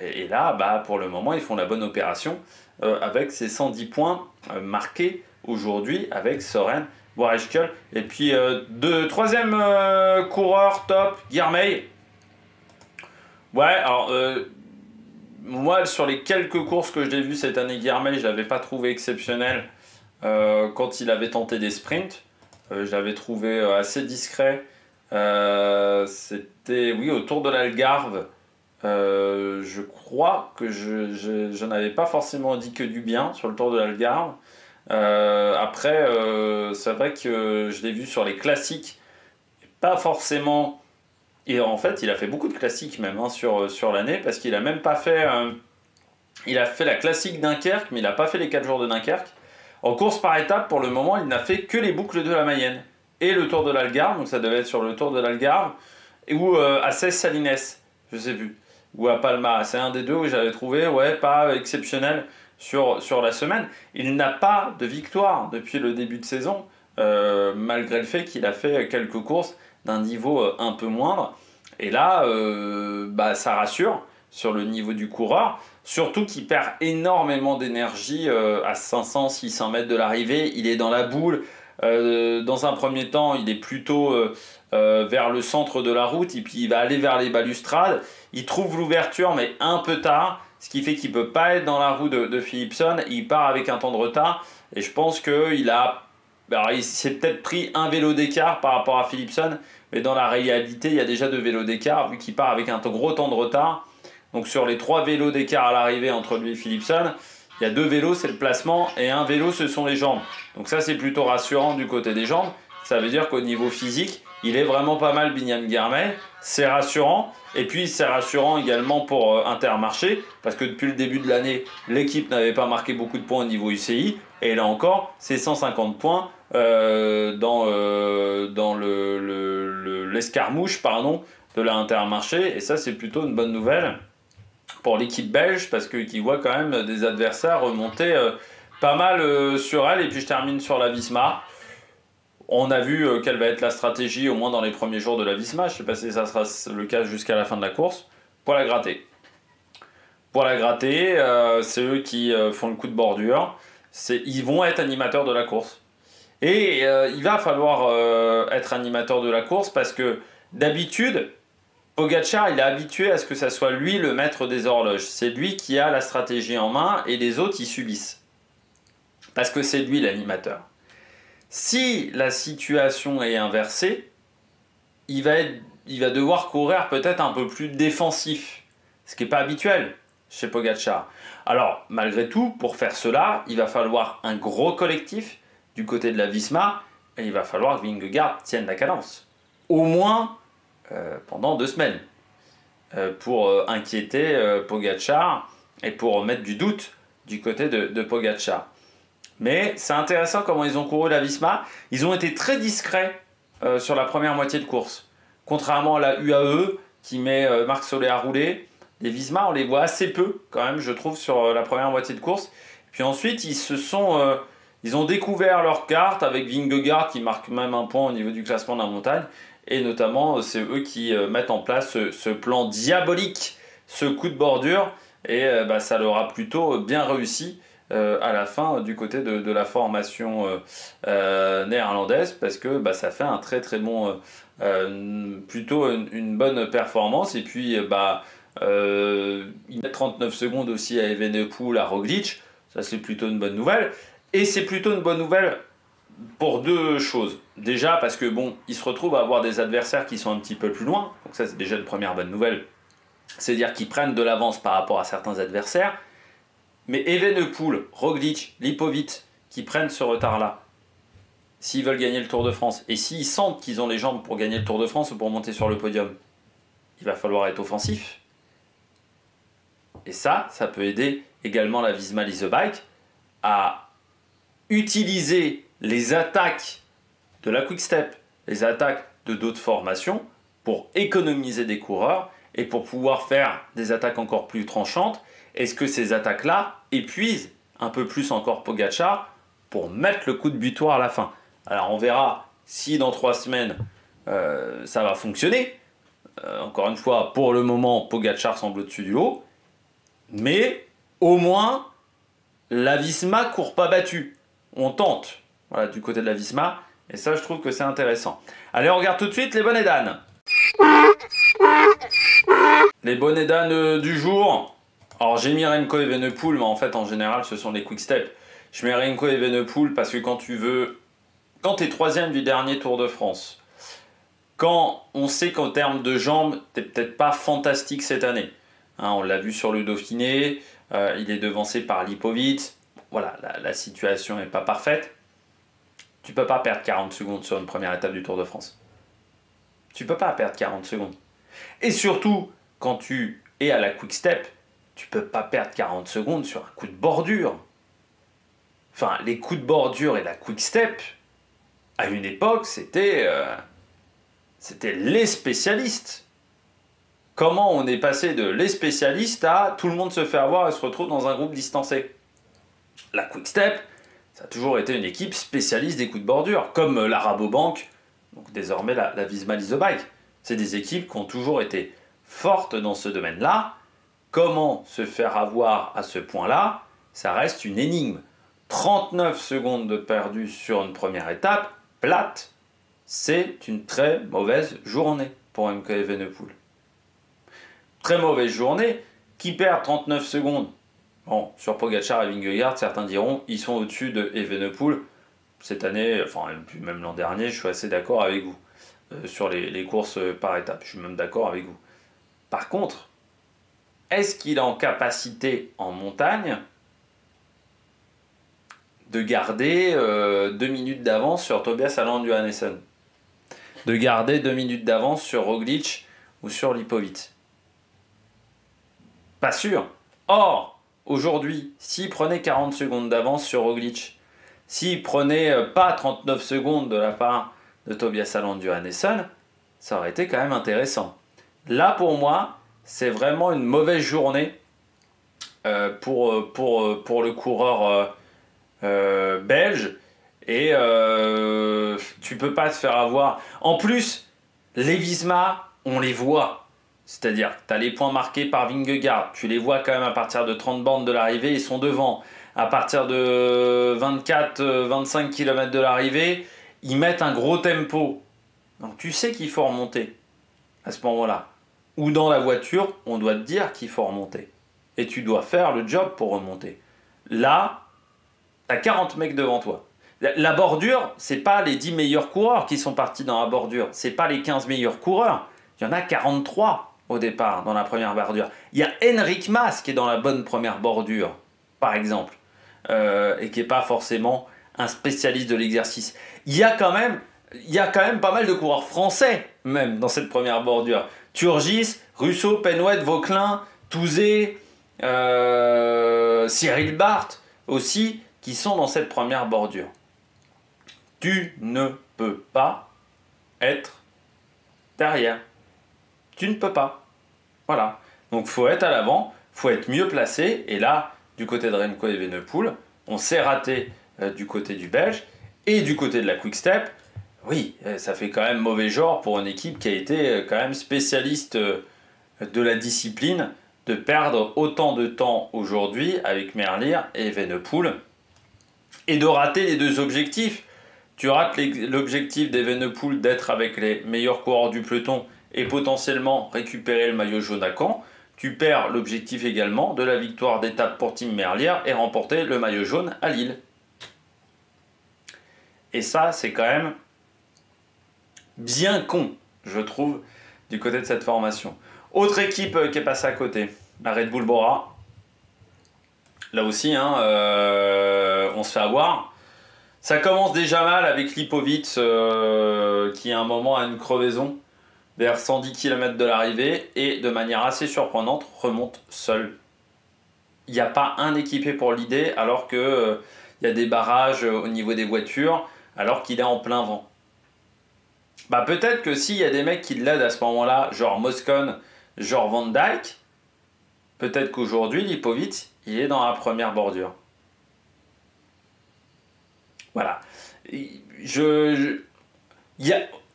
Et là, pour le moment, ils font la bonne opération avec ces 110 points marqués aujourd'hui avec Søren Boerejkøl. Et puis, troisième coureur top, Girmay. Ouais, alors, moi, sur les quelques courses que j'ai vues cette année, Girmay, je ne l'avais pas trouvé exceptionnel quand il avait tenté des sprints. Je l'avais trouvé assez discret. C'était, oui, au Tour de l'Algarve. Je crois que je n'avais pas forcément dit que du bien sur le Tour de l'Algarve. Après, c'est vrai que je l'ai vu sur les classiques. Pas forcément... Et en fait, il a fait beaucoup de classiques même sur l'année parce qu'il a même pas fait... il a fait la classique Dunkerque, mais il n'a pas fait les 4 jours de Dunkerque. En course par étape, pour le moment, il n'a fait que les boucles de la Mayenne et le Tour de l'Algarve, donc ça devait être sur le Tour de l'Algarve, ou à Cès Salines, je sais plus, ou à Palma. C'est un des deux où j'avais trouvé, pas exceptionnel sur la semaine. Il n'a pas de victoire depuis le début de saison, malgré le fait qu'il a fait quelques courses d'un niveau un peu moindre. Et là, ça rassure sur le niveau du coureur. Surtout qu'il perd énormément d'énergie à 500-600 mètres de l'arrivée. Il est dans la boule. Dans un premier temps, il est plutôt vers le centre de la route. Et puis il va aller vers les balustrades. Il trouve l'ouverture, mais un peu tard. Ce qui fait qu'il ne peut pas être dans la roue de Philipsen. Il part avec un temps de retard. Et je pense qu'il a... Alors, il s'est peut-être pris un vélo d'écart par rapport à Philipsen. Mais dans la réalité, il y a déjà 2 vélos d'écart. Vu qu'il part avec un gros temps de retard. Donc sur les 3 vélos d'écart à l'arrivée entre lui et Philipsen, il y a 2 vélos, c'est le placement, et un vélo, ce sont les jambes. Donc ça, c'est plutôt rassurant du côté des jambes. Ça veut dire qu'au niveau physique, il est vraiment pas mal, Binyam Girmay. C'est rassurant. Et puis, c'est rassurant également pour Intermarché, parce que depuis le début de l'année, l'équipe n'avait pas marqué beaucoup de points au niveau UCI. Et là encore, c'est 150 points dans l'escarmouche de la Intermarché. Et ça, c'est plutôt une bonne nouvelle pour l'équipe belge, parce qu'ils voient quand même des adversaires remonter pas mal sur elle. Et puis je termine sur la Visma. On a vu quelle va être la stratégie au moins dans les premiers jours de la Visma. Je ne sais pas si ça sera le cas jusqu'à la fin de la course. Pour la gratter. C'est eux qui font le coup de bordure. Ils vont être animateurs de la course. Et il va falloir être animateur de la course parce que d'habitude, Pogačar, il est habitué à ce que ça soit lui le maître des horloges. C'est lui qui a la stratégie en main et les autres, ils subissent. Parce que c'est lui l'animateur. Si la situation est inversée, il va être il va devoir courir peut-être un peu plus défensif, ce qui n'est pas habituel chez Pogačar. Alors, malgré tout, pour faire cela, il va falloir un gros collectif du côté de la Visma, et il va falloir que Vingegaard tienne la cadence. Au moins pendant 2 semaines, pour inquiéter Pogačar et pour mettre du doute du côté de Pogačar. Mais c'est intéressant comment ils ont couru la Visma. Ils ont été très discrets sur la première moitié de course. Contrairement à la UAE qui met Marc Soler à rouler, les Visma, on les voit assez peu quand même, je trouve, sur la première moitié de course. Puis ensuite, ils ont découvert leur carte avec Vingegaard qui marque même un point au niveau du classement de la montagne. Et notamment, c'est eux qui mettent en place ce plan diabolique, ce coup de bordure. Et ça leur a plutôt bien réussi à la fin du côté de la formation néerlandaise, parce que ça fait un très très bon, plutôt une bonne performance. Et puis ils mettent 39 secondes aussi à Evenepoel, à Roglic, ça c'est plutôt une bonne nouvelle. Et c'est plutôt une bonne nouvelle pour 2 choses. Déjà parce que ils se retrouvent à avoir des adversaires qui sont un petit peu plus loin, donc ça c'est déjà une première bonne nouvelle. C'est-à-dire qu'ils prennent de l'avance par rapport à certains adversaires. Mais Evenepoel, Roglic, Lipovic, qui prennent ce retard-là, s'ils veulent gagner le Tour de France, et s'ils sentent qu'ils ont les jambes pour gagner le Tour de France ou pour monter sur le podium, il va falloir être offensif. Et ça peut aider également la Visma Lease Bike à utiliser les attaques de la Quick Step, les attaques de d'autres formations, pour économiser des coureurs et pour pouvoir faire des attaques encore plus tranchantes. Est-ce que ces attaques-là épuisent un peu plus encore Pogačar pour mettre le coup de butoir à la fin? Alors on verra si dans 3 semaines ça va fonctionner. Encore une fois, pour le moment, Pogačar semble au-dessus du lot. Mais au moins, la Visma court pas battue. On tente, voilà, du côté de la Visma. Et ça, je trouve que c'est intéressant. Allez, on regarde tout de suite les bonnets d'âne. Les bonnets d'âne du jour. Alors, j'ai mis Remco Evenepoel, mais en fait, en général, ce sont les quick step. Je mets Remco Evenepoel parce que quand tu es 3e du dernier Tour de France, quand on sait qu'en termes de jambes, t'es peut-être pas fantastique cette année. Hein, on l'a vu sur le Dauphiné, il est devancé par Lipovic. Voilà, la situation n'est pas parfaite. Tu peux pas perdre 40 secondes sur une première étape du Tour de France. Tu peux pas perdre 40 secondes. Et surtout, quand tu es à la quick step, tu peux pas perdre 40 secondes sur un coup de bordure. Enfin, les coups de bordure et la quick step, à une époque, c'était les spécialistes. Comment on est passé de les spécialistes à tout le monde se fait avoir et se retrouve dans un groupe distancé? La quick step, ça a toujours été une équipe spécialiste des coups de bordure, comme la Rabobank, donc désormais la Visma Lease Bike. C'est des équipes qui ont toujours été fortes dans ce domaine-là. Comment se faire avoir à ce point-là? Ça reste une énigme. 39 secondes de perdu sur une première étape, plate, c'est une très mauvaise journée pour Remco Evenepoel. Très mauvaise journée, qui perd 39 secondes. Bon, sur Pogačar et Vingegaard, certains diront ils sont au-dessus de Evenepoel. Cette année, enfin même l'an dernier, je suis assez d'accord avec vous sur les courses par étapes. Je suis même d'accord avec vous. Par contre, est-ce qu'il est en capacité en montagne de garder 2 minutes d'avance sur Tobias Allan Johannessen, de garder 2 minutes d'avance sur Roglic ou sur Lipovic? Pas sûr. Or, aujourd'hui, s'il prenait 40 secondes d'avance sur Roglic, s'il prenait pas 39 secondes de la part de Tobias Allan Johannessen, ça aurait été quand même intéressant. Là, pour moi, c'est vraiment une mauvaise journée pour le coureur belge. Et tu peux pas te faire avoir. En plus, les Visma, on les voit. C'est-à-dire que tu as les points marqués par Vingegaard. Tu les vois quand même à partir de 30 bornes de l'arrivée, ils sont devant. À partir de 24-25 km de l'arrivée, ils mettent un gros tempo. Donc tu sais qu'il faut remonter à ce moment-là. Ou dans la voiture, on doit te dire qu'il faut remonter. Et tu dois faire le job pour remonter. Là, tu as 40 mecs devant toi. La bordure, c'est pas les 10 meilleurs coureurs qui sont partis dans la bordure. C'est pas les 15 meilleurs coureurs. Il y en a 43 au départ dans la première bordure. Il y a Enric Mas qui est dans la bonne première bordure, par exemple, et qui n'est pas forcément un spécialiste de l'exercice. Il y a quand même pas mal de coureurs français, même, dans cette première bordure. Turgis, Russo, Penouet, Vauquelin, Touzé, Cyril Barth aussi, qui sont dans cette première bordure. Tu ne peux pas être derrière. Tu ne peux pas. Voilà. Donc, faut être à l'avant, faut être mieux placé. Et là, du côté de Remco Evenepoel, on s'est raté du côté du Belge. Et du côté de la Quick Step, oui, ça fait quand même mauvais genre pour une équipe qui a été quand même spécialiste de la discipline de perdre autant de temps aujourd'hui avec Merlier et Evenepoel et de rater les deux objectifs. Tu rates l'objectif d'Evenepoel d'être avec les meilleurs coureurs du peloton et potentiellement récupérer le maillot jaune à Caen. Tu perds l'objectif également de la victoire d'étape pour Tim Merlier et remporter le maillot jaune à Lille. Et ça, c'est quand même bien con, je trouve, du côté de cette formation. Autre équipe qui est passée à côté, la Red Bull Bora. Là aussi, on se fait avoir. Ça commence déjà mal avec Lipovitz qui à un moment a une crevaison vers 110 km de l'arrivée et de manière assez surprenante remonte seul. Il n'y a pas un équipé pour l'idée alors qu'il y a des barrages au niveau des voitures alors qu'il est en plein vent. Bah peut-être que s'il y a des mecs qui l'aident à ce moment-là, genre Moscon, genre Van Dijk, peut-être qu'aujourd'hui Lipovitz il est dans la première bordure. Voilà.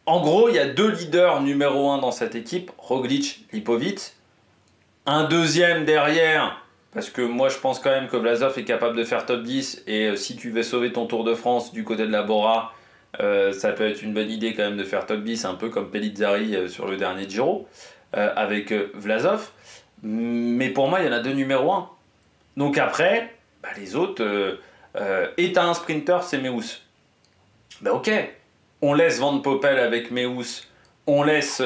En gros, il y a deux leaders numéro 1 dans cette équipe, Roglic, Lipovitz. Un deuxième derrière, parce que moi je pense quand même que Vlasov est capable de faire top 10, et si tu veux sauver ton Tour de France du côté de la Bora, ça peut être une bonne idée quand même de faire top 10, un peu comme Pellizzari sur le dernier Giro, avec Vlasov. Mais pour moi, il y en a deux numéro 1. Donc après, les autres... et t'as un sprinter, c'est Meus. Ok, on laisse Van Poppel avec Meus, on laisse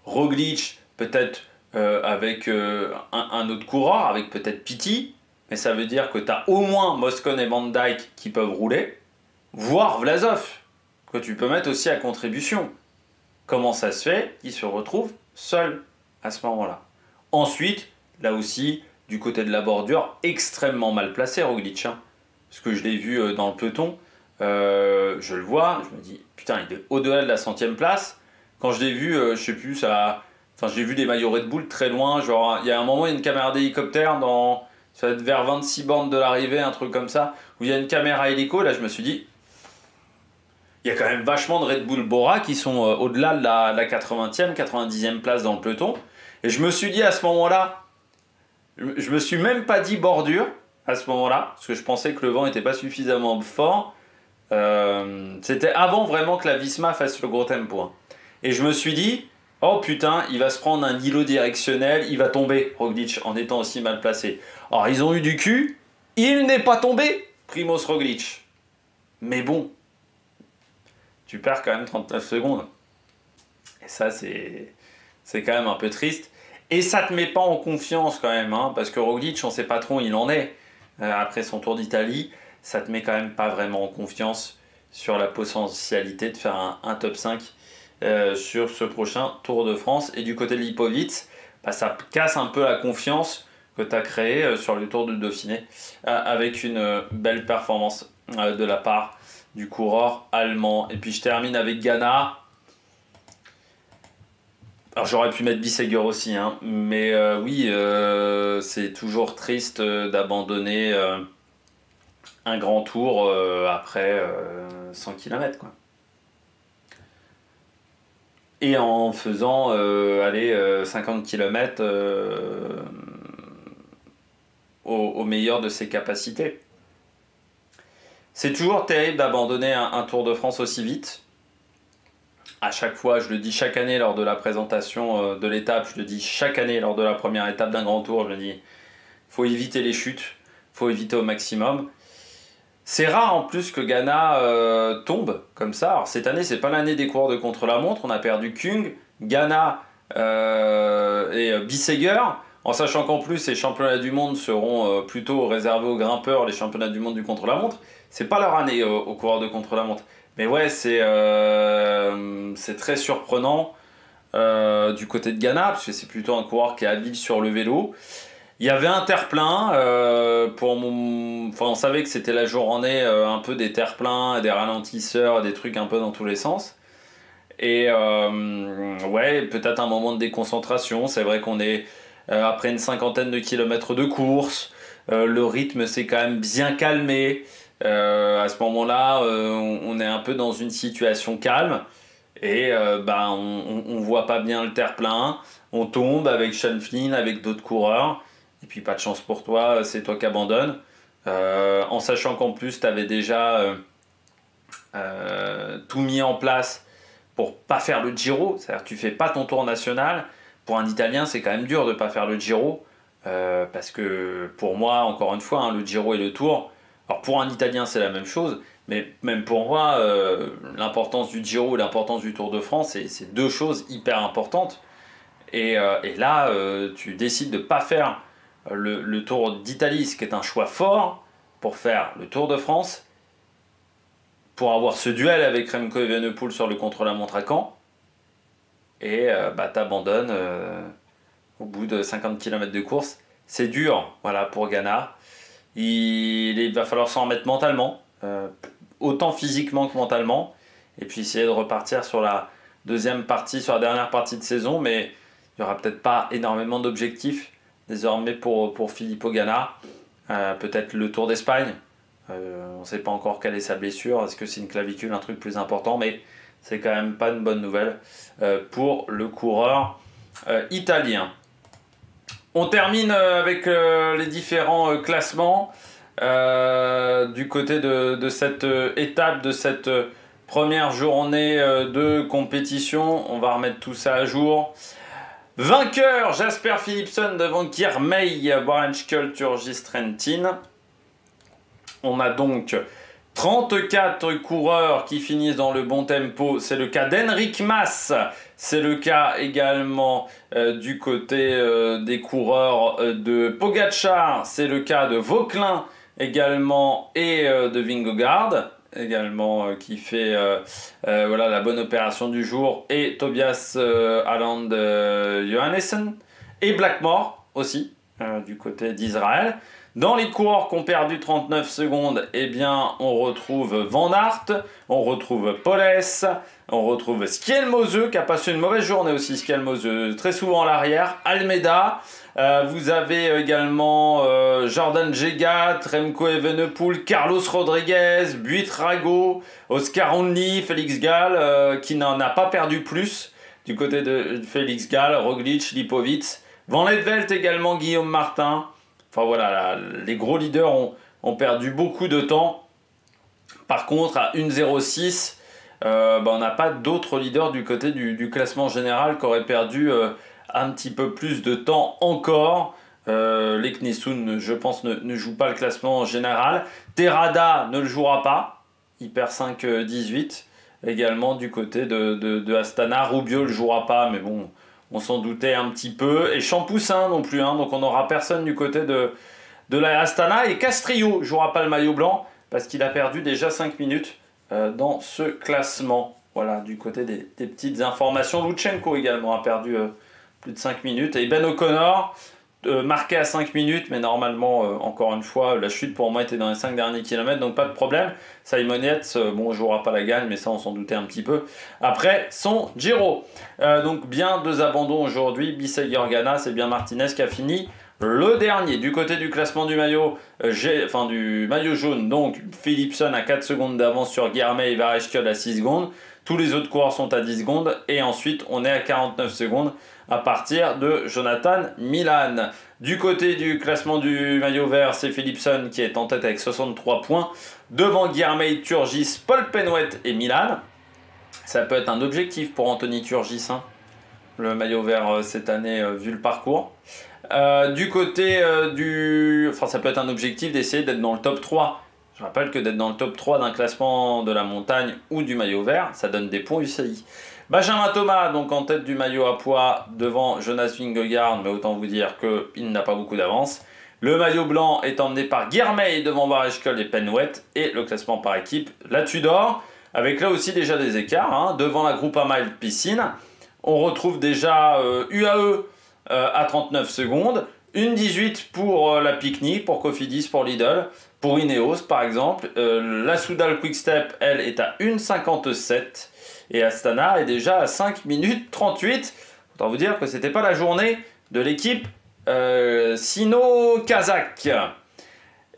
Roglic peut-être avec un autre coureur, avec peut-être Pity, mais ça veut dire que t'as au moins Moscon et Van Dijk qui peuvent rouler, voire Vlasov, que tu peux mettre aussi à contribution. Comment ça se fait qu'il se retrouve seul à ce moment-là? Ensuite, là aussi, du côté de la bordure, extrêmement mal placé Roglic, parce que je l'ai vu dans le peloton, je le vois, je me dis putain, il est au-delà de la 100e place. Quand je l'ai vu, je sais plus, j'ai vu des maillots Red Bull très loin, genre il y a un moment, il y a une caméra d'hélicoptère ça va être vers 26 bornes de l'arrivée, un truc comme ça, où il y a une caméra hélico, là je me suis dit, il y a quand même vachement de Red Bull Bora qui sont au-delà de la 80e, 90e place dans le peloton, et je me suis dit à ce moment-là, je me suis même pas dit bordure, à ce moment-là, parce que je pensais que le vent n'était pas suffisamment fort. C'était avant vraiment que la Visma fasse le gros tempo. Et je me suis dit, oh putain, il va se prendre un îlot directionnel, il va tomber, Roglic, en étant aussi mal placé. Alors ils ont eu du cul, il n'est pas tombé, Primoz Roglic. Mais bon, tu perds quand même 39 secondes. Et ça, c'est quand même un peu triste. Et ça te met pas en confiance quand même, parce que Roglic, on sait pas trop où il en est. Après son Tour d'Italie, ça te met quand même pas vraiment en confiance sur la potentialité de faire un top 5 sur ce prochain Tour de France. Et du côté de Lipovitz, ça casse un peu la confiance que tu as créée sur le Tour de Dauphiné avec une belle performance de la part du coureur allemand. Et puis je termine avec Ghana. Alors j'aurais pu mettre Bissegger aussi, mais oui, c'est toujours triste d'abandonner un grand tour après 100 km, quoi. Et en faisant 50 km au meilleur de ses capacités. C'est toujours terrible d'abandonner un Tour de France aussi vite. À chaque fois, je le dis chaque année lors de la présentation de l'étape, je le dis chaque année lors de la première étape d'un grand tour, je le dis, faut éviter les chutes, faut éviter au maximum. C'est rare en plus que Ghana tombe comme ça. Alors cette année, c'est pas l'année des coureurs de contre-la-montre, on a perdu Kung, Ghana et Bissegger, en sachant qu'en plus les championnats du monde seront plutôt réservés aux grimpeurs, les championnats du monde du contre-la-montre. C'est pas leur année aux coureurs de contre-la-montre. Mais ouais, c'est très surprenant du côté de Ghana, parce que c'est plutôt un coureur qui est habile sur le vélo. Il y avait un terre-plein, on savait que c'était la journée un peu des terre-pleins, des ralentisseurs, des trucs un peu dans tous les sens. Et ouais, peut-être un moment de déconcentration. C'est vrai qu'on est après une cinquantaine de kilomètres de course. Le rythme s'est quand même bien calmé. À ce moment-là, on est un peu dans une situation calme. Et on voit pas bien le terre-plein. On tombe avec Sean Flynn, avec d'autres coureurs. Et puis pas de chance pour toi, c'est toi qui abandonnes. En sachant qu'en plus, tu avais déjà tout mis en place pour pas faire le Giro, c'est-à-dire que tu fais pas ton tour national. Pour un Italien, c'est quand même dur de pas faire le Giro, parce que pour moi, encore une fois, le Giro et le Tour, alors pour un Italien c'est la même chose, mais même pour moi, l'importance du Giro et l'importance du Tour de France, c'est deux choses hyper importantes. Et là, tu décides de pas faire le Tour d'Italie, ce qui est un choix fort, pour faire le Tour de France, pour avoir ce duel avec Remco Evenepoel sur le contre-la-montre à Caen, et t'abandonnes au bout de 50 km de course. C'est dur, voilà, pour Ghana. Il va falloir s'en remettre mentalement, autant physiquement que mentalement, et puis essayer de repartir sur la deuxième partie, sur la dernière partie de saison, mais il n'y aura peut-être pas énormément d'objectifs désormais pour Filippo Ganna. Peut-être le Tour d'Espagne. On ne sait pas encore quelle est sa blessure. Est-ce que c'est une clavicule, un truc plus important? Mais c'est quand même pas une bonne nouvelle pour le coureur italien. On termine avec les différents classements du côté de cette étape, de cette première journée de compétition. On va remettre tout ça à jour. Vainqueur, Jasper Philipsen devant Girmay, Warrenschkel, Turgis, Trentin. On a donc 34 coureurs qui finissent dans le bon tempo. C'est le cas d'Enric Mas. C'est le cas également du côté des coureurs de Pogačar. C'est le cas de Vauquelin également et de Vingegaard également qui fait la bonne opération du jour, et Tobias Aland Johannessen et Blackmore aussi du côté d'Israël. Dans les coureurs qui ont perdu 39 secondes, eh bien, on retrouve Van Aert, on retrouve Poles, on retrouve Skelmose qui a passé une mauvaise journée aussi, Skelmose, très souvent à l'arrière, Almeida. Vous avez également Jordan Jegat, Remco Evenepoel, Carlos Rodriguez, Buitrago, Oscar Only, Félix Gall, qui n'en a pas perdu plus du côté de Félix Gall, Roglic, Lipovic, Van Ledvelt également, Guillaume Martin. Enfin voilà, les gros leaders ont perdu beaucoup de temps. Par contre, à 1,06, on n'a pas d'autres leaders du côté du classement général qui auraient perdu un petit peu plus de temps encore. Lek Nissoun, je pense, ne joue pas le classement général. Terrada ne le jouera pas. Il perd 5,18. Également du côté de Astana. Rubio ne le jouera pas, mais bon, on s'en doutait un petit peu. Et Champoussin non plus, donc on n'aura personne du côté de la Astana. Et Castrillo ne jouera pas le maillot blanc parce qu'il a perdu déjà 5 minutes dans ce classement. Voilà, du côté des petites informations. Lutsenko également a perdu plus de 5 minutes. Et Ben O'Connor, marqué à 5 minutes, mais normalement, encore une fois, la chute pour moi était dans les 5 derniers kilomètres, donc pas de problème. Simon Yates, bon, je jouera pas la gagne, mais ça, on s'en doutait un petit peu. Après son Giro. Donc, bien 2 abandons aujourd'hui. Bissegger Ganna, c'est bien Martinez qui a fini le dernier. Du côté du classement du maillot, du maillot jaune, donc Philipsen à 4 secondes d'avance sur Girmay et Warrenschkel à 6 secondes. Tous les autres coureurs sont à 10 secondes. Et ensuite, on est à 49 secondes à partir de Jonathan Milan. Du côté du classement du maillot vert, c'est Philipsen qui est en tête avec 63 points. Devant Girmay, Turgis, Paul Penwet et Milan. Ça peut être un objectif pour Anthony Turgis, le maillot vert cette année, vu le parcours. Du côté ça peut être un objectif d'essayer d'être dans le top 3. Je rappelle que d'être dans le top 3 d'un classement de la montagne ou du maillot vert, ça donne des points UCI. Benjamin Thomas, donc en tête du maillot à pois, devant Jonas Vingegaard, mais autant vous dire qu'il n'a pas beaucoup d'avance. Le maillot blanc est emmené par Girmay devant Barrechkel et Penwet, et le classement par équipe, la Tudor, avec là aussi déjà des écarts, hein. Devant la Groupama Piscine, on retrouve déjà UAE à 39 secondes, une 18 pour la Picnic, pour Cofidis, pour Lidl, pour Ineos par exemple. La Soudal Quickstep, elle, est à 1,57 et Astana est déjà à 5 minutes 38. Autant vous dire que c'était pas la journée de l'équipe sino-kazakh.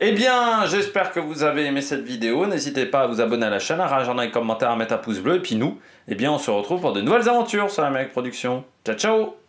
Eh bien, j'espère que vous avez aimé cette vidéo. N'hésitez pas à vous abonner à la chaîne, à réagir dans les commentaires, à mettre un pouce bleu. Et puis nous, eh bien, on se retrouve pour de nouvelles aventures sur la Mec Production. Ciao, ciao!